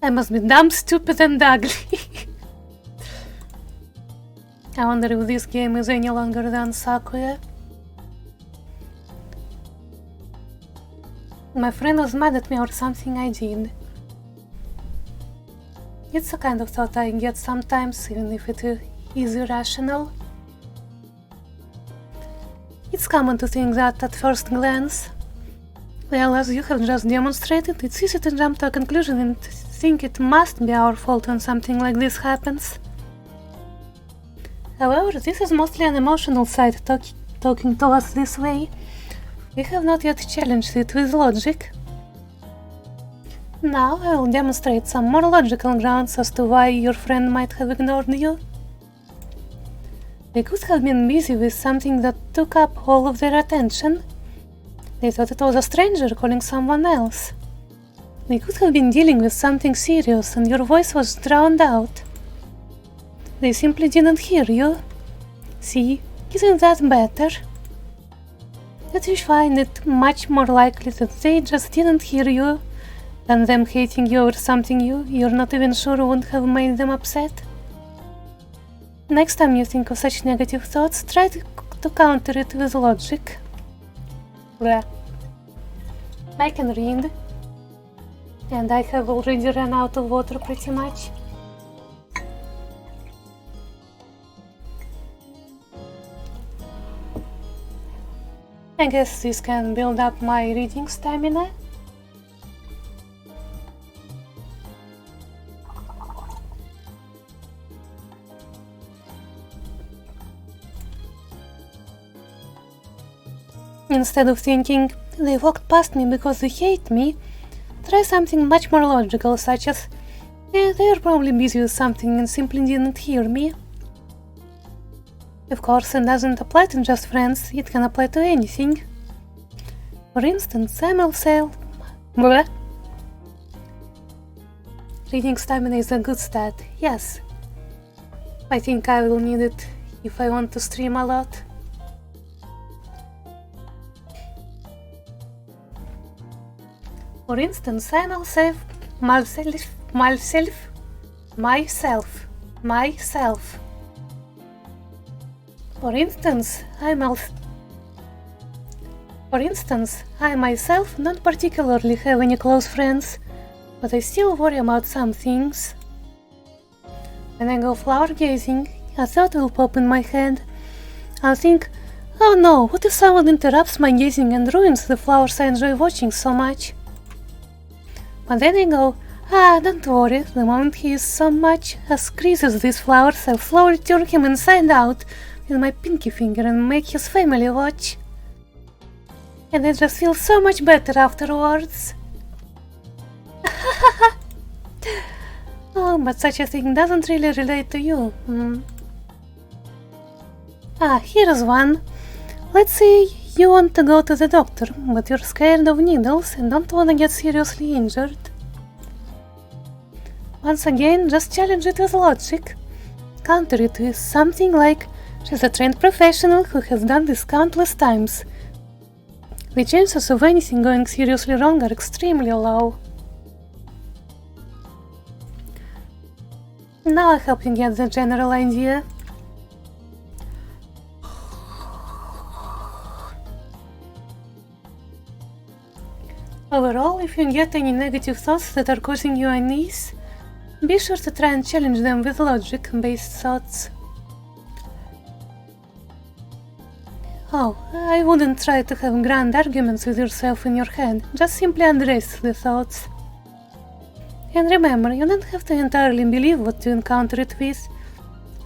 I must be dumb, stupid and ugly. I wonder if this game is any longer than Sakuya. My friend was mad at me over something I did. It's a kind of thought I get sometimes, even if it is irrational. It's common to think that at first glance. Well, as you have just demonstrated, it's easy to jump to a conclusion and think it must be our fault when something like this happens. However, this is mostly an emotional side talking to us this way. We have not yet challenged it with logic. Now I will demonstrate some more logical grounds as to why your friend might have ignored you. They could have been busy with something that took up all of their attention. They thought it was a stranger calling someone else. They could have been dealing with something serious and your voice was drowned out. They simply didn't hear you. See, isn't that better? That you find it much more likely that they just didn't hear you than them hating you over something you're not even sure wouldn't have made them upset. Next time you think of such negative thoughts, try to counter it with logic. Bleh. I can read, and I have already run out of water pretty much. I guess this can build up my reading stamina. Instead of thinking, they walked past me because they hate me, try something much more logical, such as, they are probably busy with something and simply didn't hear me. Of course, it doesn't apply to just friends, it can apply to anything. For instance, Bleh. Reading stamina is a good stat, yes. I think I will need it if I want to stream a lot. For instance, I'll save myself. For instance, I myself don't particularly have any close friends, but I still worry about some things. When I go flower gazing, a thought will pop in my head. I'll think, oh no, what if someone interrupts my gazing and ruins the flowers I enjoy watching so much? But then I go, don't worry, the moment he is so much as squeezes these flowers, I'll slowly turn him inside out with my pinky finger and make his family watch. And I just feel so much better afterwards. Oh, but such a thing doesn't really relate to you. Here's one. Let's say you want to go to the doctor, but you're scared of needles and don't want to get seriously injured. Once again, just challenge it with logic. Counter it with something like, she's a trained professional who has done this countless times. The chances of anything going seriously wrong are extremely low. Now I hope you get the general idea. Overall, if you get any negative thoughts that are causing you unease, be sure to try and challenge them with logic-based thoughts. Oh, I wouldn't try to have grand arguments with yourself in your head, just simply address the thoughts. And remember, you don't have to entirely believe what you encounter it with.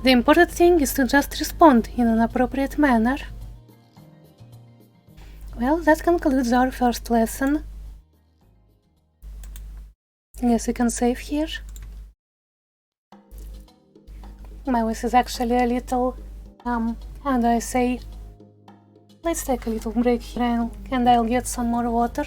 The important thing is to just respond in an appropriate manner. Well, that concludes our first lesson. Guess we can save here. My voice is actually a little, how do I say? Let's take a little break here and I'll get some more water.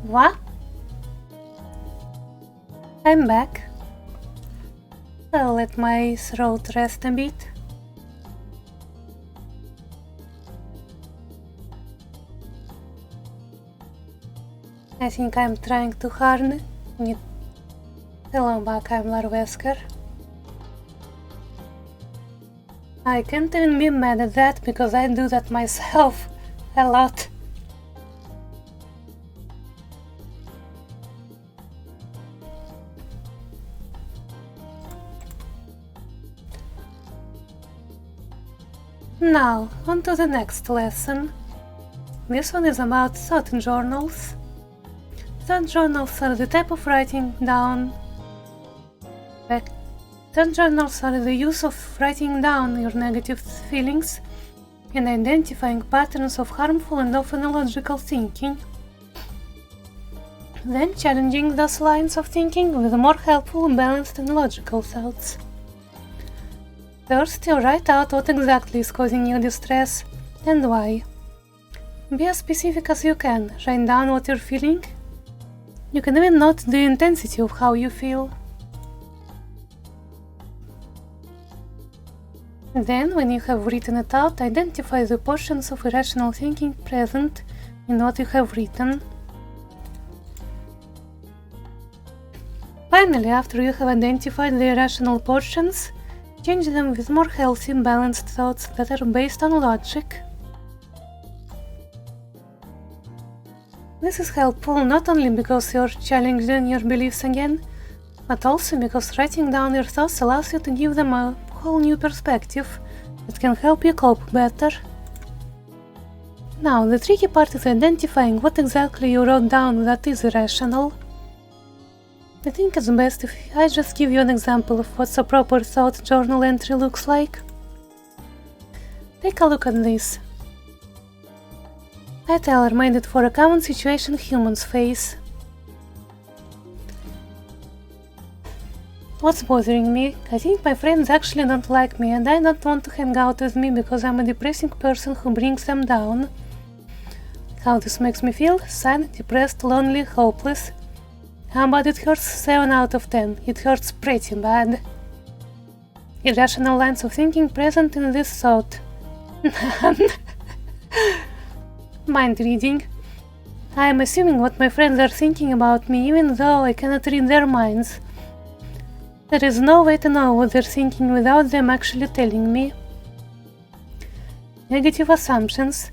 What? I'm back. I'll let my throat rest a bit. I think I'm trying too hard. Hello back, I'm Larvesker. I can't even be mad at that because I do that myself a lot. Now, on to the next lesson. This one is about thought journals. Thought journals are the type of writing down. Thought journals are the use of writing down your negative feelings and identifying patterns of harmful and often illogical thinking, then challenging those lines of thinking with more helpful, balanced and logical thoughts. First, you write out what exactly is causing you distress and why. Be as specific as you can, write down what you're feeling. You can even note the intensity of how you feel. Then, when you have written it out, identify the portions of irrational thinking present in what you have written. Finally, after you have identified the irrational portions, change them with more healthy, balanced thoughts that are based on logic. This is helpful not only because you're challenging your beliefs again, but also because writing down your thoughts allows you to give them a whole new perspective that can help you cope better. Now, the tricky part is identifying what exactly you wrote down that is irrational. I think it's best if I just give you an example of what a proper thought journal entry looks like. Take a look at this. I tailor-made it for a common situation humans face. What's bothering me? I think my friends actually don't like me and I don't want to hang out with me because I'm a depressing person who brings them down. How this makes me feel? Sad, depressed, lonely, hopeless. How about it hurts 7 out of 10? It hurts pretty bad. Irrational lines of thinking present in this thought. Mind reading. I am assuming what my friends are thinking about me even though I cannot read their minds. There is no way to know what they're thinking without them actually telling me. Negative assumptions.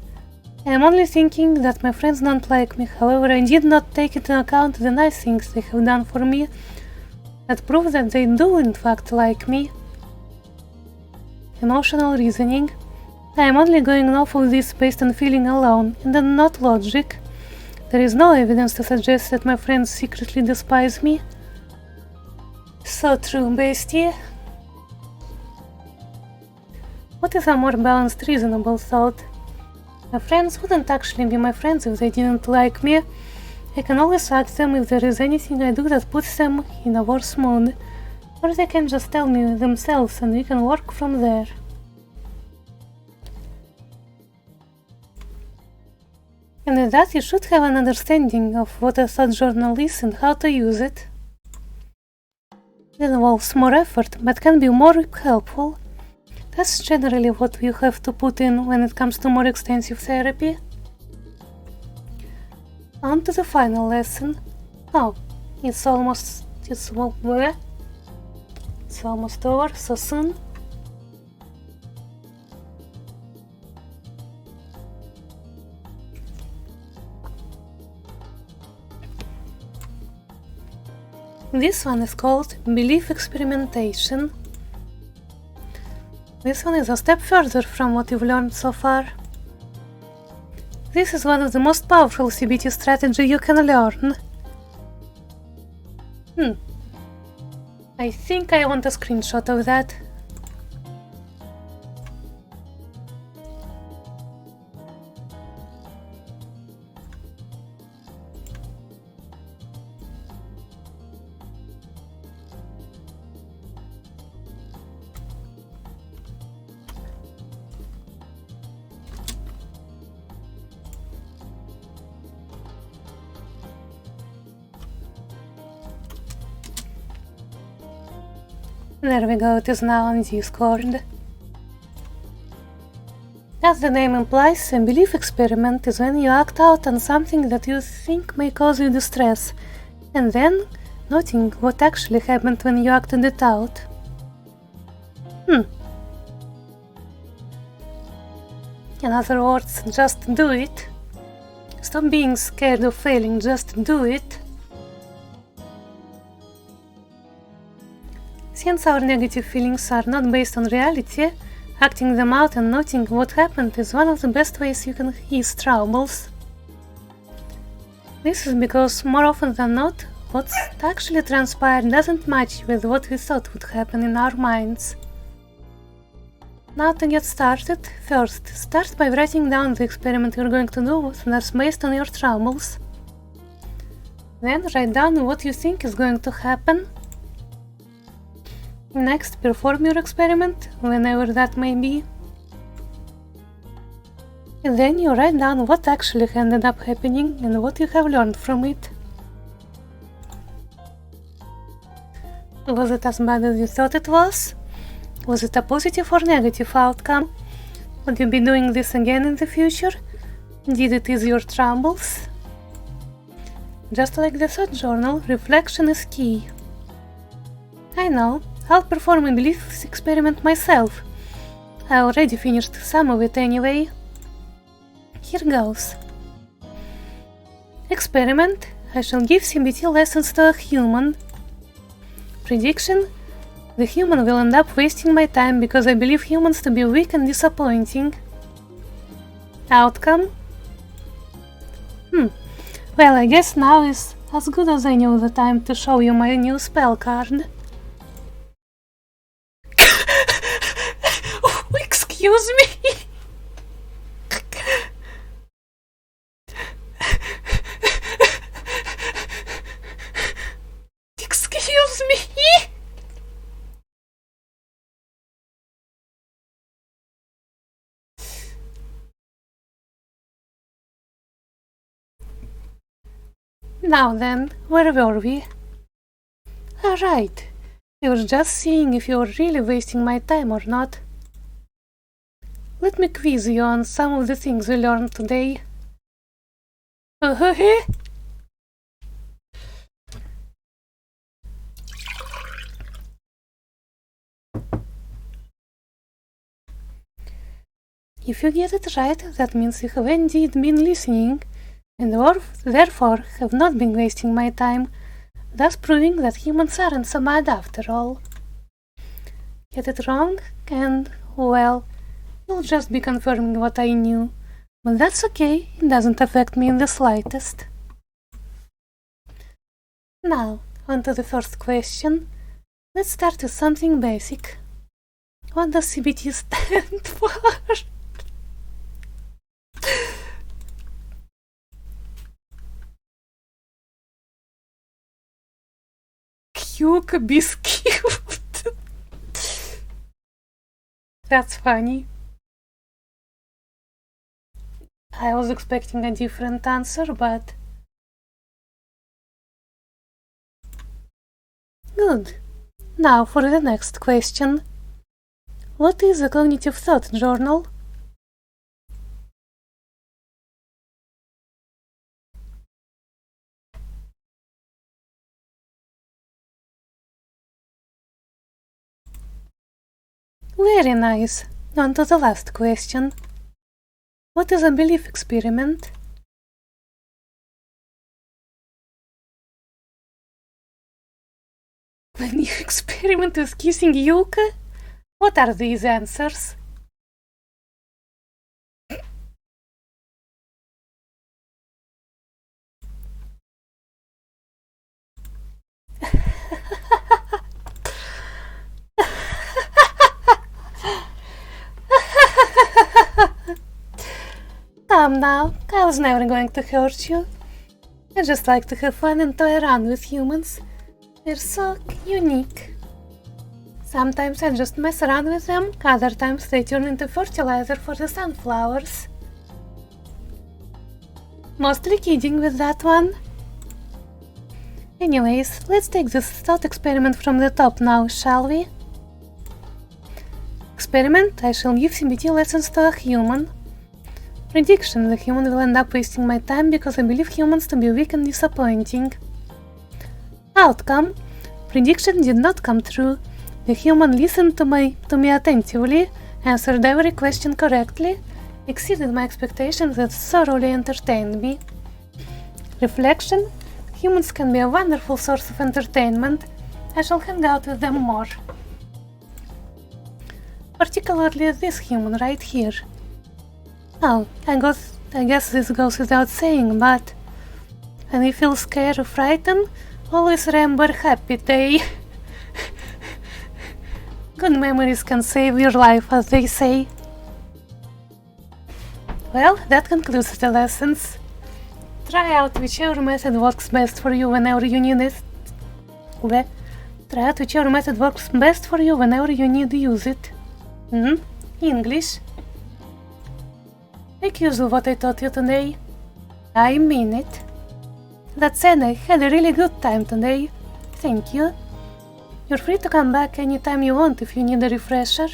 I am only thinking that my friends don't like me, however I did not take into account the nice things they have done for me that prove that they do in fact like me. Emotional reasoning. I am only going off of this based on feeling alone and not logic. There is no evidence to suggest that my friends secretly despise me. So true, bestie. What is a more balanced, reasonable thought? My friends wouldn't actually be my friends if they didn't like me. I can always ask them if there is anything I do that puts them in a worse mood, or they can just tell me themselves and we can work from there. And with that, you should have an understanding of what a thought journal is and how to use it. It involves more effort, but can be more helpful. That's generally what you have to put in when it comes to more extensive therapy. On to the final lesson. Oh, it's almost over so soon. This one is called Belief Experimentation. This one is a step further from what you've learned so far. This is one of the most powerful CBT strategies you can learn. I think I want a screenshot of that. There we go, it is now on Discord. As the name implies, a belief experiment is when you act out on something that you think may cause you distress, and then noting what actually happened when you acted it out. In other words, just do it. Stop being scared of failing, just do it. Since our negative feelings are not based on reality, acting them out and noting what happened is one of the best ways you can ease troubles. This is because more often than not, what's actually transpired doesn't match with what we thought would happen in our minds. Now to get started, first, start by writing down the experiment you're going to do that's based on your troubles. Then write down what you think is going to happen. Next, perform your experiment, whenever that may be. And then you write down what actually ended up happening and what you have learned from it. Was it as bad as you thought it was? Was it a positive or negative outcome? Would you be doing this again in the future? Did it ease your troubles? Just like the thought journal, reflection is key. I know, I'll perform a belief experiment myself. I already finished some of it anyway. Here goes. Experiment: I shall give CBT lessons to a human. Prediction: the human will end up wasting my time because I believe humans to be weak and disappointing. Outcome? Well, I guess now is as good as any other time to show you my new spell card. Excuse me? Excuse me? Now then, where were we? Alright, I was just seeing if you were really wasting my time or not. Let me quiz you on some of the things we learned today. If you get it right, that means you have indeed been listening, and therefore have not been wasting my time, thus proving that humans aren't so bad after all. Get it wrong, and, well, you'll just be confirming what I knew, but that's okay, it doesn't affect me in the slightest. Now, on to the first question. Let's start with something basic. What does CBT stand for? Cute biscuit. That's funny. I was expecting a different answer, but... Good. Now for the next question. What is a cognitive thought journal? Very nice. On to the last question. What is a belief experiment? When you experiment with kissing Yuka? What are these answers? Come now, I was never going to hurt you. I just like to have fun and toy around with humans. They're so unique. Sometimes I just mess around with them, other times they turn into fertilizer for the sunflowers. Mostly kidding with that one. Anyways, let's take this thought experiment from the top now, shall we? Experiment, I shall give CBT lessons to a human. Prediction, the human will end up wasting my time because I believe humans to be weak and disappointing. Outcome, prediction did not come true. The human listened to me attentively, answered every question correctly, exceeded my expectations and thoroughly entertained me. Reflection, humans can be a wonderful source of entertainment. I shall hang out with them more. Particularly this human right here. Oh, I guess this goes without saying, but when you feel scared or frightened, always remember happy day. Good memories can save your life, as they say. Well, that concludes the lessons. Try out whichever method works best for you whenever you need it. Try out whichever method works best for you whenever you need to use it. English. Make use of what I taught you today. I mean it. That said, I had a really good time today. Thank you. You're free to come back anytime you want if you need a refresher.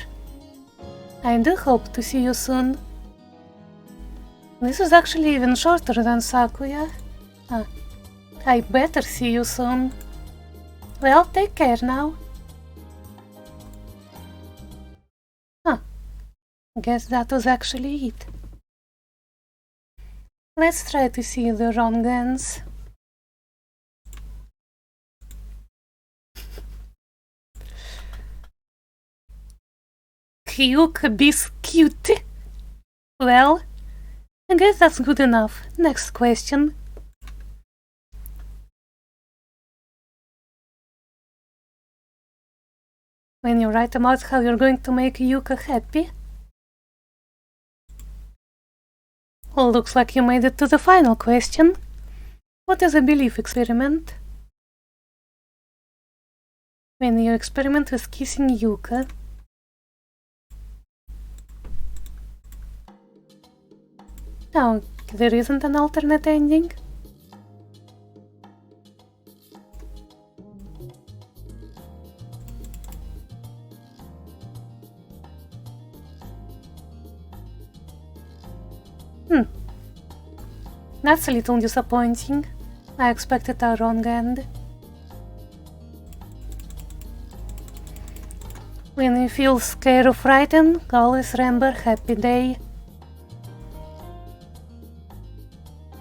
I do hope to see you soon. This is actually even shorter than Sakuya. I better see you soon. Well, take care now. Guess that was actually it. Let's try to see the wrong ends. Hyuka biscuit. Well, I guess that's good enough. Next question. When you write about how you're going to make Yuka happy. Well, looks like you made it to the final question. What is a belief experiment? When you experiment with kissing Yuka. No, there isn't an alternate ending. That's a little disappointing. I expected a wrong end. When you feel scared or frightened, always remember happy day.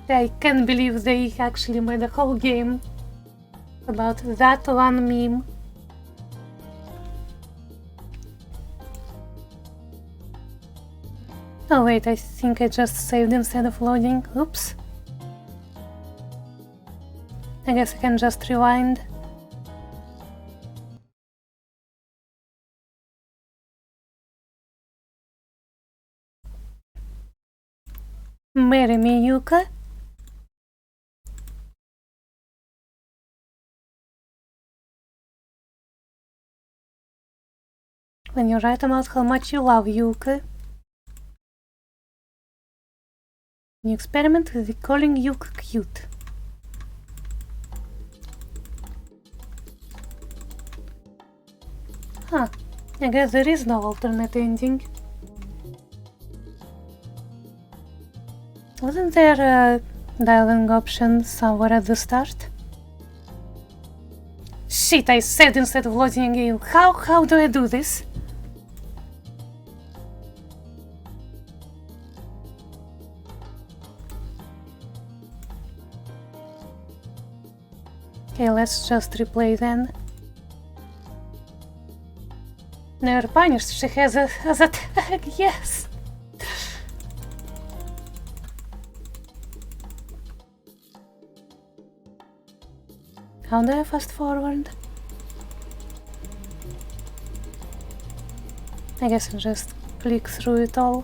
I can't believe they actually made a whole game about that one meme. Oh wait, I think I just saved instead of loading. Oops. I guess I can just rewind. Marry me, Yuka. When you write about how much you love Yuka. You experiment with calling Yuka cute. I guess there is no alternate ending. Wasn't there a dialogue option somewhere at the start? Shit, I said instead of loading you. How do I do this? Okay, let's just replay then. Never punished, she has a tag, yes! How do I fast forward? I guess I just click through it all.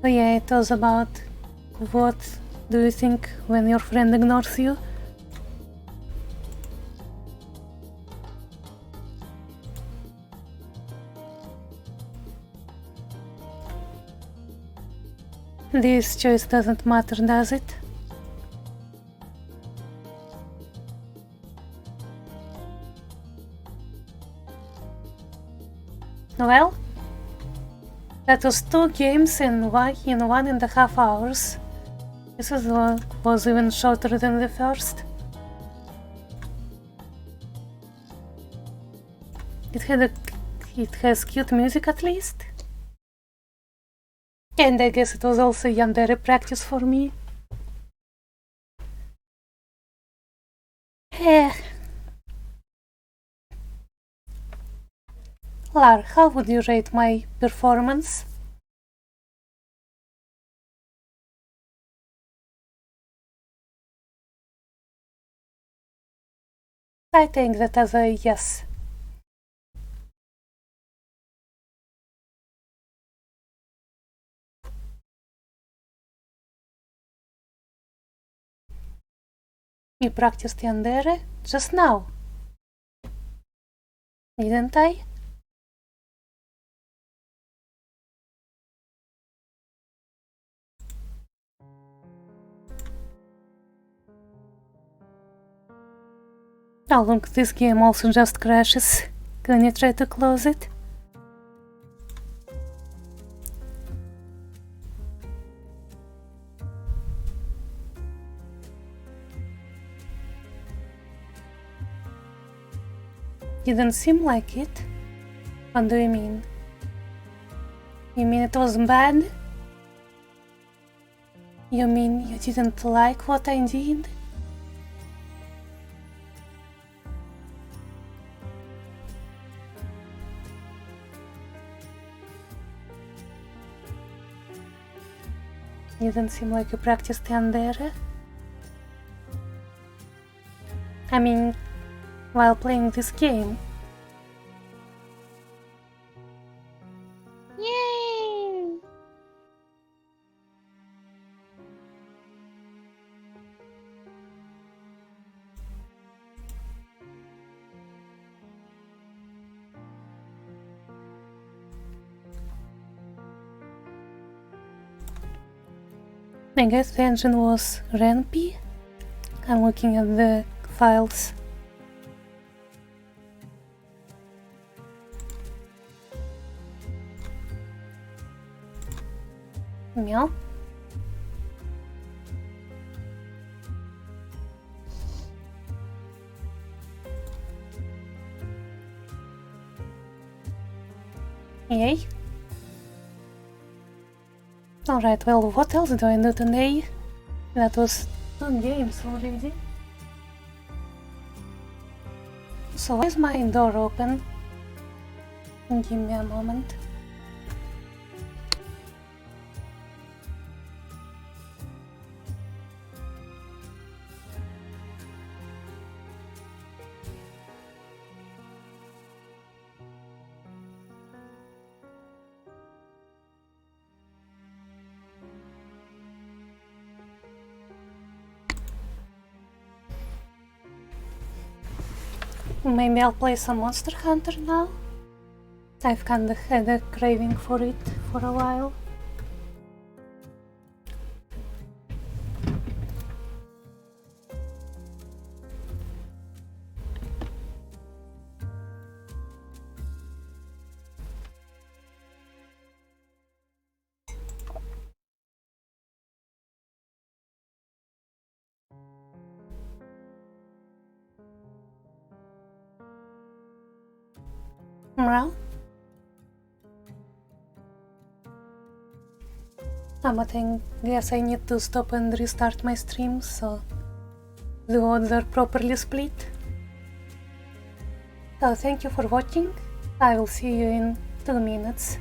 Oh yeah, it was about what do you think when your friend ignores you? This choice doesn't matter, does it? Well, that was 2 games in 1.5 hours. This was even shorter than the first. It has cute music at least. And I guess it was also yandere practice for me. Lar, how would you rate my performance? I think that as a yes. You practiced yandere just now, didn't I? Oh look, this game also just crashes. Can you try to close it? Didn't seem like it. What do you mean? You mean it was bad? You mean you didn't like what I did? Didn't seem like you practiced yandere. I mean, while playing this game. Yay! I guess the engine was Renpy. I'm looking at the files. Meow. Yay. Alright, well, what else do I do today? That was 2 games already. So why is my door open? Give me a moment. Maybe I'll play some Monster Hunter now. I've kinda had a craving for it for a while. Well, I guess I need to stop and restart my stream so the odds are properly split. So thank you for watching. I will see you in 2 minutes.